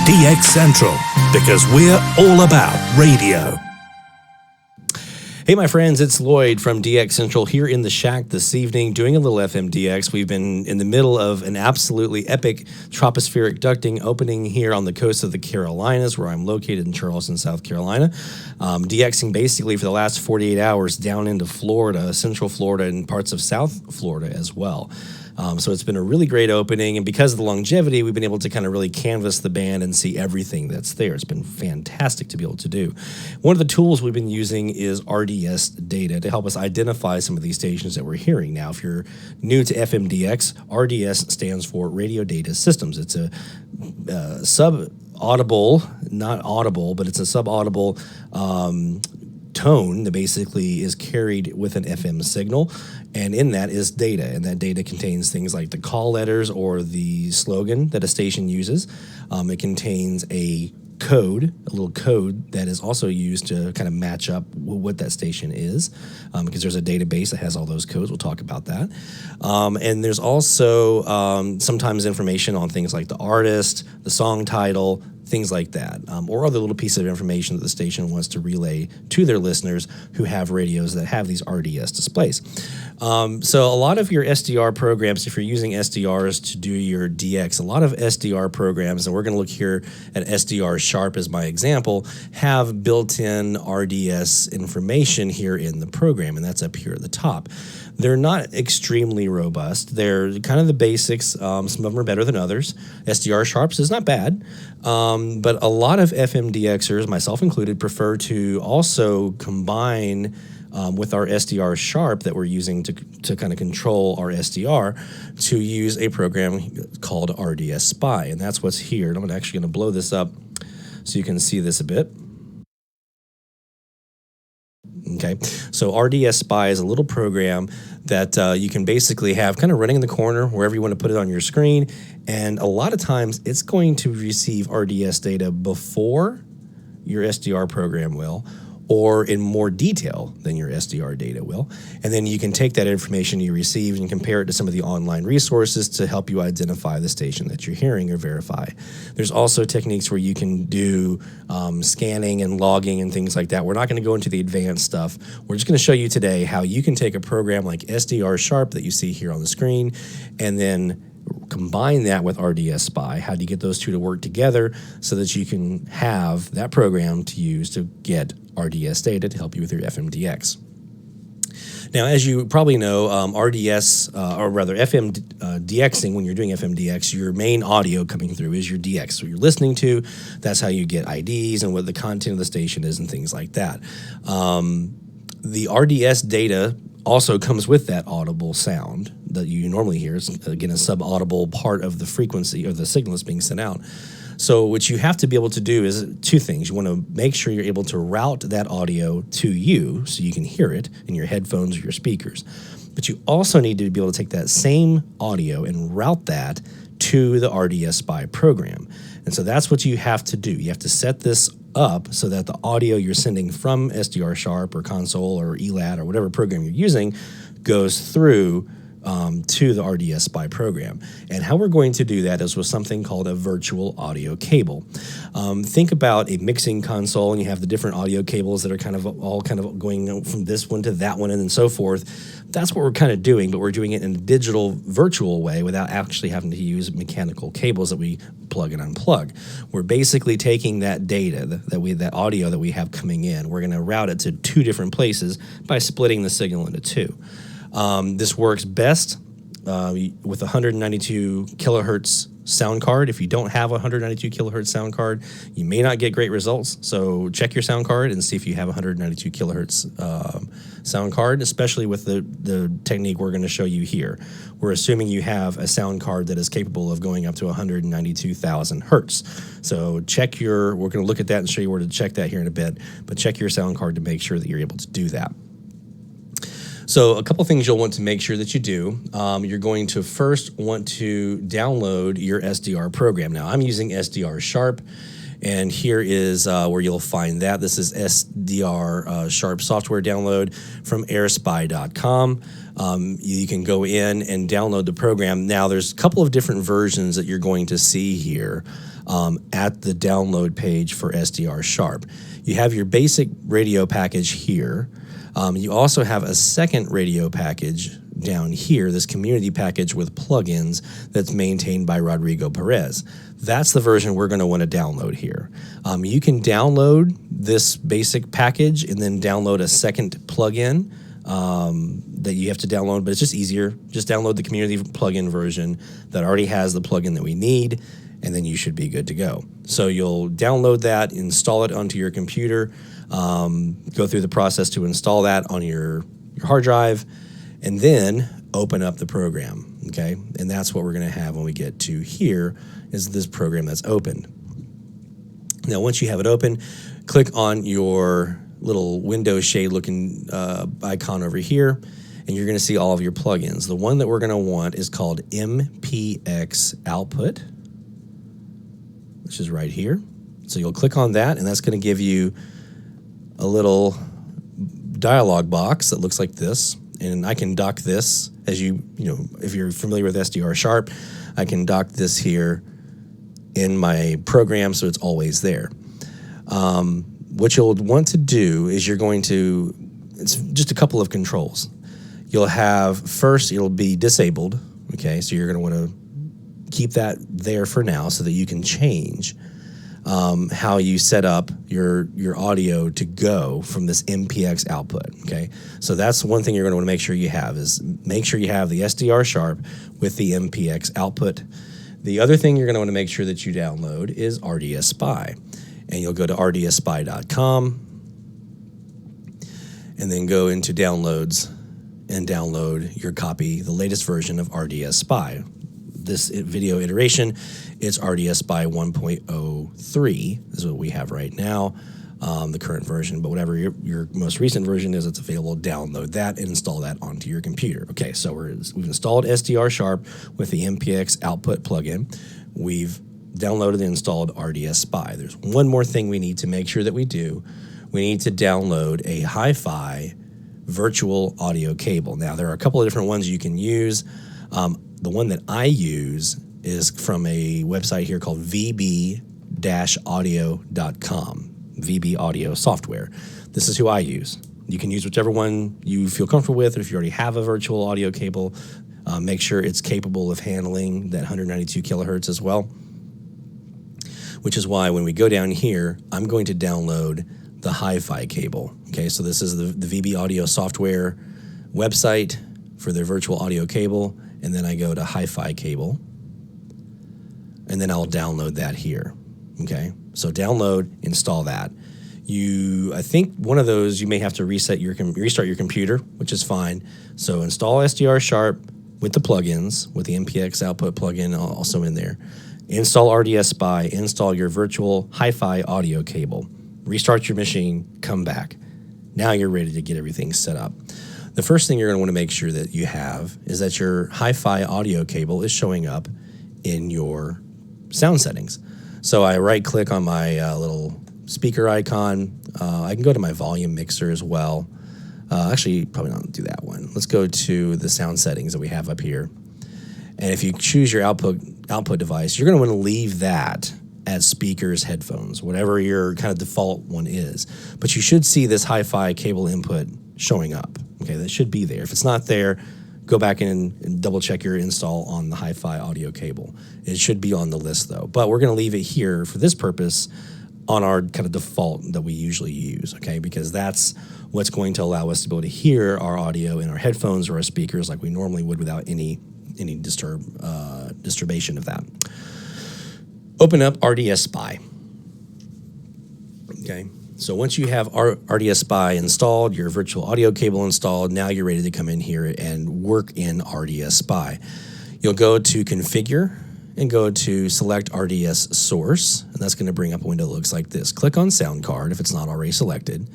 DX Central, because we're all about radio. Hey, my friends, it's Lloyd from DX Central here in the shack this evening doing a little FMDX. We've been in the middle of an absolutely epic tropospheric ducting opening here on the coast of the Carolinas, where I'm located in Charleston, South Carolina. DXing basically for the last 48 hours down into Florida, Central Florida, and parts of South Florida as well. So it's been a really great opening, and because of the longevity, we've been able to kind of really canvas the band and see everything that's there. It's been fantastic to be able to do. One of the tools we've been using is RDS data to help us identify some of these stations that we're hearing. Now, if you're new to FMDX, RDS stands for Radio Data Systems. It's a sub-audible, not audible, but it's a sub-audible tone that basically is carried with an FM signal, and in that is data, and that data contains things like the call letters or the slogan that a station uses. It contains a little code that is also used to kind of match up what that station is, because there's a database that has all those codes. We'll talk about that. And there's also sometimes information on things like the artist, the song title, things like that, or other little pieces of information that the station wants to relay to their listeners who have radios that have these RDS displays. So a lot of your SDR programs, if you're using SDRs to do your DX, a lot of SDR programs, and we're going to look here at SDRSharp as my example, have built-in RDS information here in the program, and that's up here at the top. They're not extremely robust. They're kind of the basics. Some of them are better than others. SDRSharp is not bad, but a lot of FMDXers, myself included, prefer to also combine with our SDRSharp that we're using to kind of control our SDR, to use a program called RDS Spy, and that's what's here. And I'm actually going to blow this up so you can see this a bit. Okay, so RDS Spy is a little program that you can basically have kind of running in the corner wherever you want to put it on your screen, and a lot of times it's going to receive RDS data before your SDR program will, or in more detail than your SDR data will. And then you can take that information you received and compare it to some of the online resources to help you identify the station that you're hearing or verify. There's also techniques where you can do scanning and logging and things like that. We're not going to go into the advanced stuff. We're just going to show you today how you can take a program like SDRSharp that you see here on the screen and then combine that with RDS Spy. How do you get those two to work together so that you can have that program to use to get RDS data to help you with your FMDX? Now, as you probably know, RDS, or rather FMDXing, when you're doing FMDX, your main audio coming through is your DX. So you're listening to, that's how you get IDs and what the content of the station is and things like that. The RDS data also comes with that audible sound that you normally hear. It's, again, a sub-audible part of the frequency or the signal that's being sent out. So what you have to be able to do is two things. You want to make sure you're able to route that audio to you so you can hear it in your headphones or your speakers. But you also need to be able to take that same audio and route that to the RDS Spy program. And so that's what you have to do. You have to set this up so that the audio you're sending from SDRSharp or Console or ELAT or whatever program you're using goes through to the RDS Spy program. And how we're going to do that is with something called a virtual audio cable. Think about a mixing console, and you have the different audio cables that are all going from this one to that one and so forth. That's what we're kind of doing, but we're doing it in a digital virtual way without actually having to use mechanical cables that we plug and unplug. We're basically taking that data, that audio that we have coming in, we're going to route it to two different places by splitting the signal into two. This works best with 192 kilohertz sound card. If you don't have a 192 kilohertz sound card, you may not get great results. So check your sound card and see if you have a 192 kilohertz sound card, especially with the technique we're going to show you here. We're assuming you have a sound card that is capable of going up to 192,000 hertz. So we're going to look at that and show you where to check that here in a bit, but check your sound card to make sure that you're able to do that. So a couple things you'll want to make sure that you do. You're going to first want to download your SDR program. Now, I'm using SDRSharp, and here is where you'll find that. This is SDRSharp software download from airspy.com. You can go in and download the program. Now, there's a couple of different versions that you're going to see here. at the download page for SDRSharp. You have your basic radio package here. You also have a second radio package down here, this community package with plugins that's maintained by Rodrigo Perez. That's the version we're going to want to download here. You can download this basic package and then download a second plugin that you have to download, but it's just easier. Just download the community plugin version that already has the plugin that we need, and then you should be good to go. So you'll download that, install it onto your computer, go through the process to install that on your hard drive, and then open up the program, okay? And that's what we're going to have when we get to here, is this program that's opened. Now, once you have it open, click on your little window shade looking icon over here, and you're going to see all of your plugins. The one that we're going to want is called MPX Output, which is right here. So you'll click on that, and that's going to give you a little dialog box that looks like this. And I can dock this, as you know, if you're familiar with SDRSharp, I can dock this here in my program so it's always there. What you'll want to do is it's just a couple of controls. You'll have, first, it'll be disabled, okay? So you're going to want to keep that there for now so that you can change how you set up your audio to go from this MPX output, okay? So that's one thing you're going to want to make sure you have, is make sure you have the SDRSharp with the MPX output. The other thing you're going to want to make sure that you download is RDS Spy. And you'll go to RDSSpy.com and then go into downloads and download your copy, the latest version of RDS Spy. This video iteration, it's RDS Spy 1.03 is what we have right now, the current version. But whatever your most recent version is, it's available. Download that and install that onto your computer. Okay, so we've installed SDRSharp with the MPX output plugin. We've downloaded and installed RDS Spy. There's one more thing we need to make sure that we do. We need to download a hi-fi virtual audio cable. Now, there are a couple of different ones you can use. The one that I use is from a website here called vb-audio.com, VB Audio Software. This is who I use. You can use whichever one you feel comfortable with, or if you already have a virtual audio cable, make sure it's capable of handling that 192 kilohertz as well. Which is why when we go down here, I'm going to download the hi-fi cable. Okay, so this is the VB Audio Software website for their virtual audio cable, and then I go to hi-fi cable, and then I'll download that here. Okay, so download, install that. I think one of those you may have to restart your computer, which is fine. So install SDRSharp with the plugins, with the MPX output plugin also in there. Install RDS Spy, install your virtual hi-fi audio cable, restart your machine, come back. Now you're ready to get everything set up. The first thing you're going to want to make sure that you have is that your hi-fi audio cable is showing up in your sound settings. So I right-click on my little speaker icon. I can go to my volume mixer as well. Actually, probably not do that one. Let's go to the sound settings that we have up here. And if you choose your output device, you're going to want to leave that as speakers, headphones, whatever your kind of default one is. But you should see this hi-fi cable input showing up. Okay, that should be there. If it's not there, go back in and double check your install on the hi-fi audio cable. It should be on the list though. But we're going to leave it here for this purpose on our kind of default that we usually use, okay? Because that's what's going to allow us to be able to hear our audio in our headphones or our speakers like we normally would without any disturbation of that. Open up RDS Spy. Okay, so once you have RDS Spy installed, your virtual audio cable installed, now you're ready to come in here and work in RDS Spy. You'll go to Configure and go to Select RDS Source, and that's going to bring up a window that looks like this. Click on Sound Card if it's not already selected,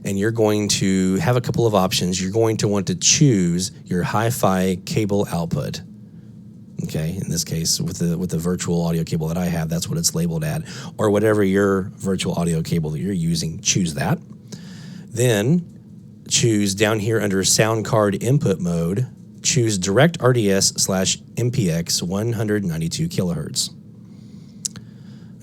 and you're going to have a couple of options. You're going to want to choose your hi-fi cable output. Okay, in this case, with the virtual audio cable that I have, that's what it's labeled at, or whatever your virtual audio cable that you're using, choose that. Then choose down here under Sound Card Input Mode, choose Direct RDS/MPX 192 kilohertz.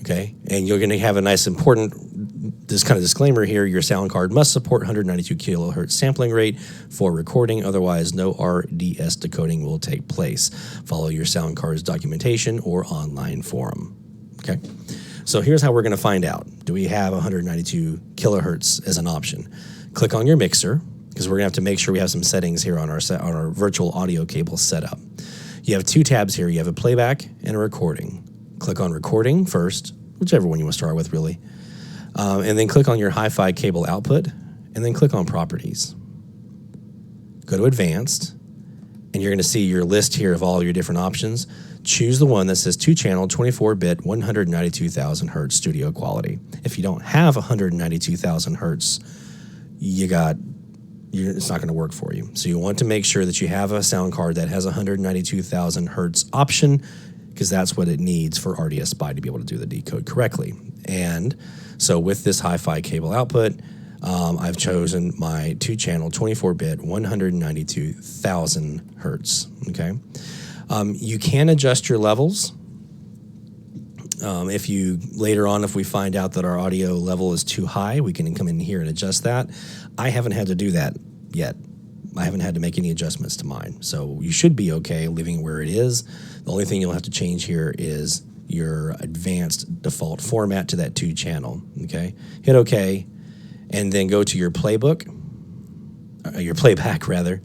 Okay, and you're going to have a nice important this kind of disclaimer here. Your sound card must support 192 kilohertz sampling rate for recording. Otherwise, no RDS decoding will take place. Follow your sound card's documentation or online forum. Okay, so here's how we're going to find out. Do we have 192 kilohertz as an option? Click on your mixer, because we're going to have to make sure we have some settings here on our virtual audio cable setup. You have two tabs here. You have a playback and a recording. Click on recording first, whichever one you want to start with, really. And then click on your hi-fi cable output, and then click on properties. Go to advanced, and you're going to see your list here of all your different options. Choose the one that says 2-channel, 24-bit, 192,000 hertz studio quality. If you don't have 192,000 hertz, it's not going to work for you. So you want to make sure that you have a sound card that has 192,000 hertz option, because that's what it needs for RDS Spy to be able to do the decode correctly. And so with this hi-fi cable output, I've chosen my 2-channel, 24-bit, 192,000 hertz. Okay, you can adjust your levels. If we find out that our audio level is too high, we can come in here and adjust that. I haven't had to do that yet. I haven't had to make any adjustments to mine. So you should be okay leaving it where it is. The only thing you'll have to change here is your advanced default format to that 2-channel. Okay, hit OK, and then go to your playback rather.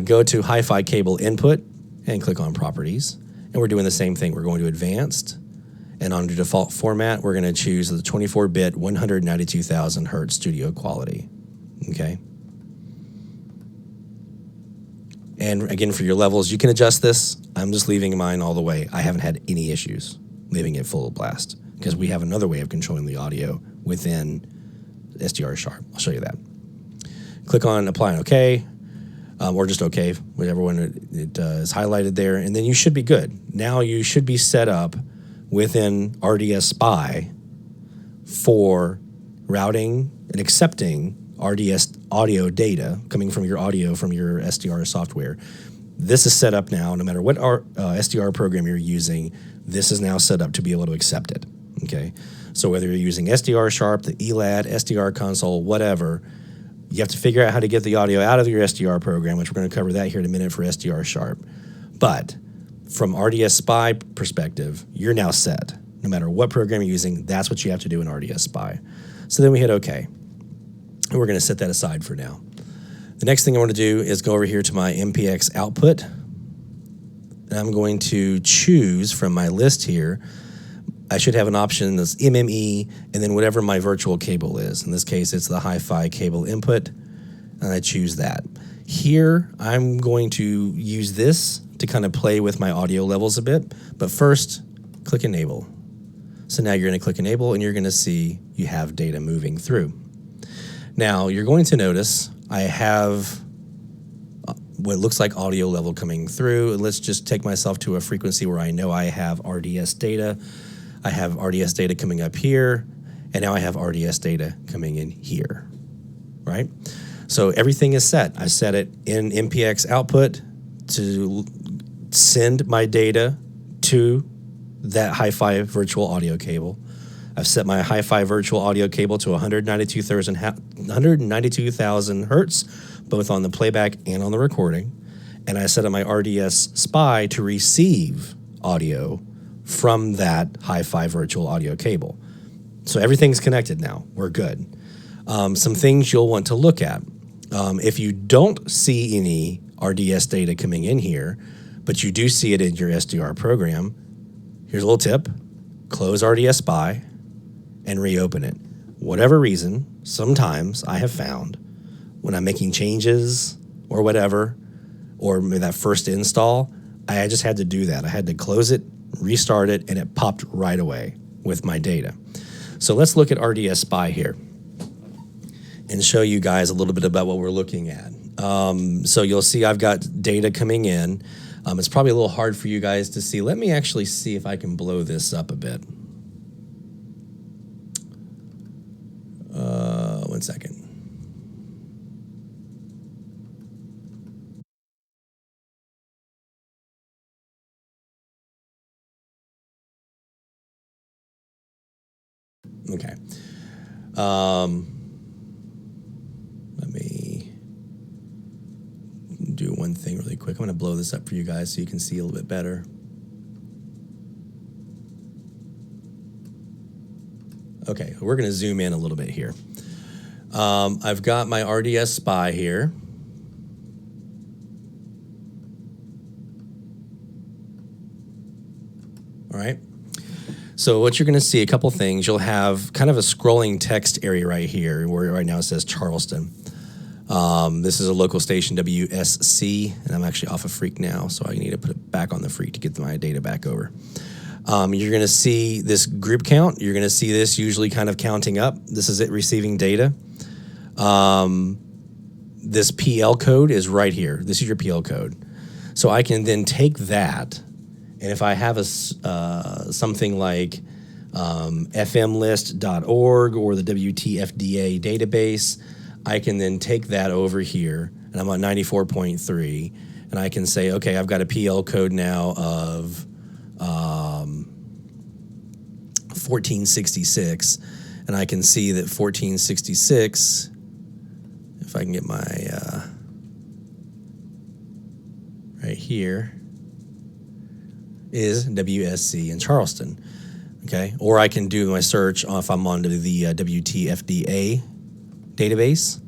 Go to hi-fi cable input and click on properties. And we're doing the same thing. We're going to advanced, and on the default format, we're going to choose the 24-bit, 192,000 hertz studio quality. Okay. And again, for your levels, you can adjust this. I'm just leaving mine all the way. I haven't had any issues leaving it full blast, because we have another way of controlling the audio within SDRSharp. I'll show you that. Click on apply and OK, or just OK, whichever one it is highlighted there, and then you should be good. Now you should be set up within RDS Spy for routing and accepting RDS audio data coming from your audio from your SDR software. This is set up now. No matter what SDR program you're using, this is now set up to be able to accept it. Okay, so whether you're using SDRSharp, the ELAD, SDR console, whatever, you have to figure out how to get the audio out of your SDR program, which we're going to cover that here in a minute for SDRSharp. But from RDS Spy perspective, you're now set. No matter what program you're using, that's what you have to do in RDS Spy. So then we hit OK. And we're going to set that aside for now. The next thing I want to do is go over here to my MPX output. And I'm going to choose from my list here. I should have an option that's MME and then whatever my virtual cable is. In this case, it's the hi-fi cable input, and I choose that. Here, I'm going to use this to kind of play with my audio levels a bit. But first, click Enable. So now you're going to click Enable, and you're going to see you have data moving through. Now, you're going to notice I have what looks like audio level coming through. Let's just take myself to a frequency where I know I have RDS data. I have RDS data coming up here, and now I have RDS data coming in here, right? So everything is set. I set it in MPX output to send my data to that hi-fi virtual audio cable. I've set my hi-fi virtual audio cable to 192,000 hertz, both on the playback and on the recording. And I set up my RDS Spy to receive audio from that hi-fi virtual audio cable. So everything's connected now. We're good. Some things you'll want to look at. If you don't see any RDS data coming in here, but you do see it in your SDR program, here's a little tip. Close RDS Spy and reopen it. Whatever reason, sometimes I have found when I'm making changes or whatever, or maybe that first install, I just had to do that. I had to close it, restart it, and it popped right away with my data. So let's look at RDS Spy here and show you guys a little bit about what we're looking at. So you'll see I've got data coming in. It's probably a little hard for you guys to see. Let me actually see if I can blow this up a bit. 1 second. Okay. Let me do one thing really quick. I'm going to blow this up for you guys so you can see a little bit better. Okay, we're going to zoom in a little bit here. I've got my RDS Spy here. All right. So what you're going to see, a couple things. You'll have kind of a scrolling text area right here where right now it says Charleston. This is a local station, WSC, and I'm actually off of Freak now, so I need to put it back on the Freak to get my data back over. You're going to see this group count. You're going to see this usually kind of counting up. This is it receiving data. This PL code is right here. This is your PL code. So I can then take that, and if I have a something like fmlist.org or the WTFDA database, I can then take that over here, and I'm on 94.3, and I can say, okay, I've got a PL code now of 1466, and I can see that 1466, if I can get my right here, is WSC in Charleston. Okay, or I can do my search if I'm on the WTFDA database.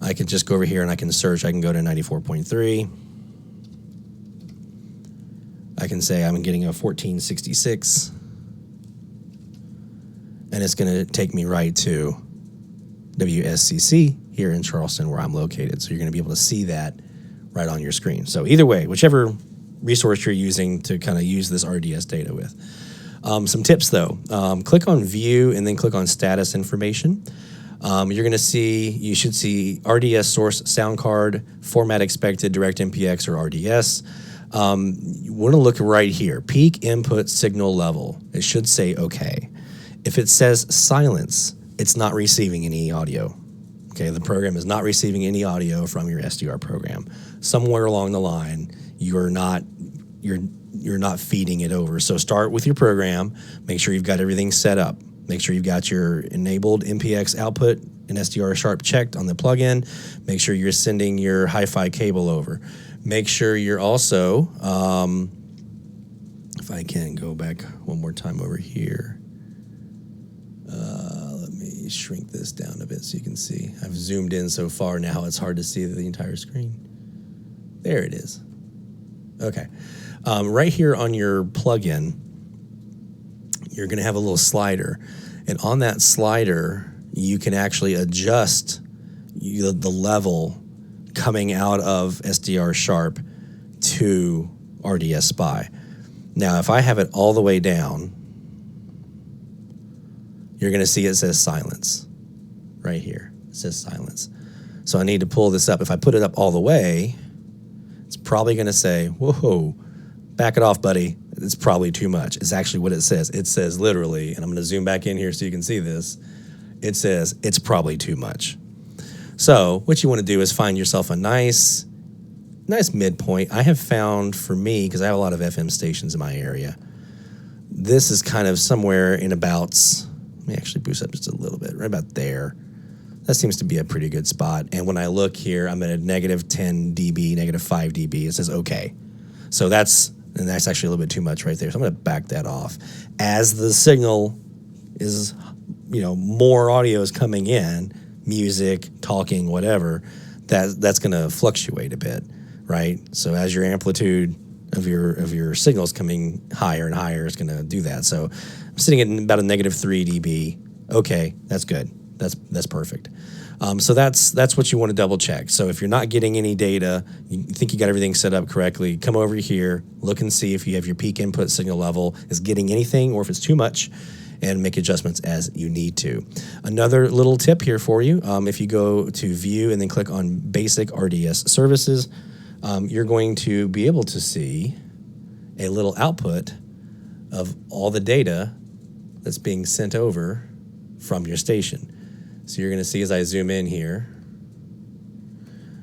I can just go over here and I can search. I can go to 94.3. I can say I'm getting a 1466, and it's going to take me right to WSCC here in Charleston where I'm located. So you're going to be able to see that right on your screen. So either way, whichever resource you're using to kind of use this RDS data with. Some tips though, click on view and then click on status information. You're going to see, you should see RDS source sound card, format expected, direct MPX or RDS. You want to look right here, peak input signal level. It should say okay. If it says silence, it's not receiving any audio. Okay, the program is not receiving any audio from your SDR program. Somewhere along the line, you're not feeding it over. So start with your program. Make sure you've got everything set up. Make sure you've got your enabled MPX output and SDRSharp checked on the plugin. Make sure you're sending your hi-fi cable over. Make sure you're also, if I can go back one more time over here. Let me shrink this down a bit so you can see. I've zoomed in so far now it's hard to see the entire screen. There it is. Okay. Right here on your plugin, you're going to have a little slider. And on that slider, you can actually adjust the level coming out of SDRSharp to RDS Spy. Now, if I have it all the way down, you're going to see it says silence right here. It says silence. So I need to pull this up. If I put it up all the way, it's probably going to say, whoa, back it off, buddy. It's probably too much. It's actually what it says. It says literally, and I'm going to zoom back in here so you can see this. It says it's probably too much. So what you want to do is find yourself a nice midpoint. I have found for me, because I have a lot of FM stations in my area, this is kind of somewhere in about, let me actually boost up just a little bit, right about there. That seems to be a pretty good spot. And when I look here, I'm at a negative 10 dB, negative 5 dB. It says okay. So that's actually a little bit too much right there. So I'm going to back that off. As the signal is, more audio is coming in, music, talking, whatever, that's going to fluctuate a bit, right? So as your amplitude of your signals coming higher and higher, it's going to do that. So I'm sitting at about a negative 3 dB. Okay, that's good. That's perfect. So that's what you want to double check. So if you're not getting any data, you think you got everything set up correctly, come over here, look and see if you have your peak input signal level is getting anything or if it's too much, and make adjustments as you need to. Another little tip here for you, if you go to view and then click on basic RDS services, you're going to be able to see a little output of all the data that's being sent over from your station. So you're going to see as I zoom in here,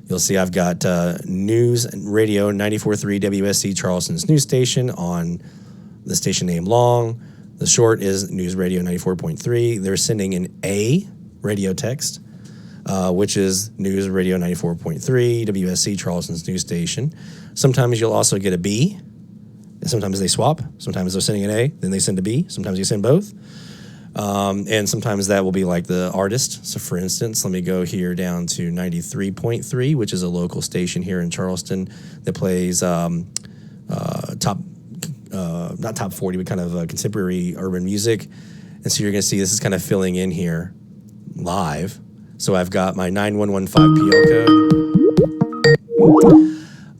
you'll see I've got news and radio 94.3 WSC Charleston's news station on the station name long. The short is News Radio 94.3. They're sending an A radio text, which is News Radio 94.3, WSC, Charleston's news station. Sometimes you'll also get a B. Sometimes they swap. Sometimes they're sending an A, then they send a B. Sometimes you send both. And sometimes that will be like the artist. So for instance, let me go here down to 93.3, which is a local station here in Charleston that plays not top 40, but kind of contemporary urban music. And so you're going to see this is kind of filling in here live. So I've got my 9115 PL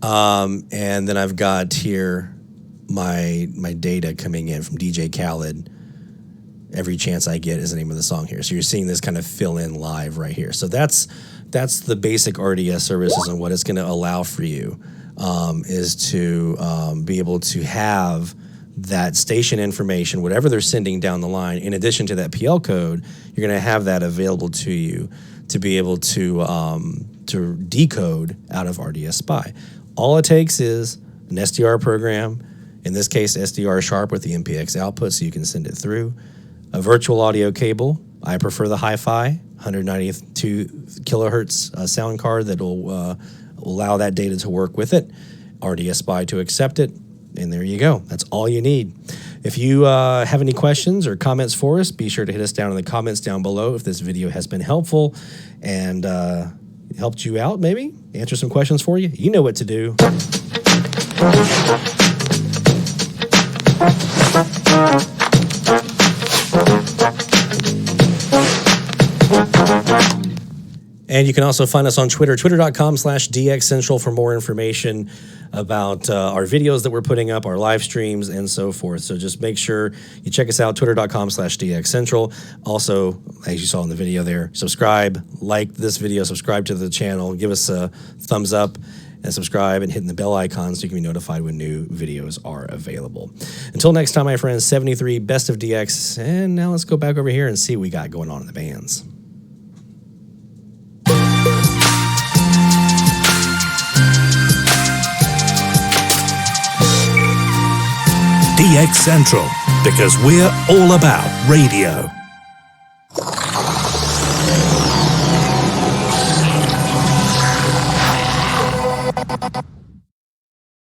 code. And then I've got here my data coming in from DJ Khaled. Every Chance I Get is the name of the song here. So you're seeing this kind of fill in live right here. So that's the basic RDS services, and what it's going to allow for you is to be able to have that station information, whatever they're sending down the line. In addition to that PL code, you're going to have that available to you to be able to decode out of RDS Spy. All it takes is an SDR program, in this case SDRSharp with the MPX output, so you can send it through. A virtual audio cable. I prefer the hi-fi, 192 kilohertz sound card that will allow that data to work with it. RDS Spy to accept it, and there you go. That's all you need. If you have any questions or comments for us, be sure to hit us down in the comments down below if this video has been helpful and helped you out, maybe answer some questions for you. You know what to do. And you can also find us on Twitter, twitter.com/DXCentral for more information about our videos that we're putting up, our live streams, and so forth. So just make sure you check us out, twitter.com/DXCentral. Also, as you saw in the video there, subscribe, like this video, subscribe to the channel, give us a thumbs up, and subscribe, and hitting the bell icon so you can be notified when new videos are available. Until next time, my friends, 73, Best of DX. And now let's go back over here and see what we got going on in the bands. DX Central, because we're all about radio.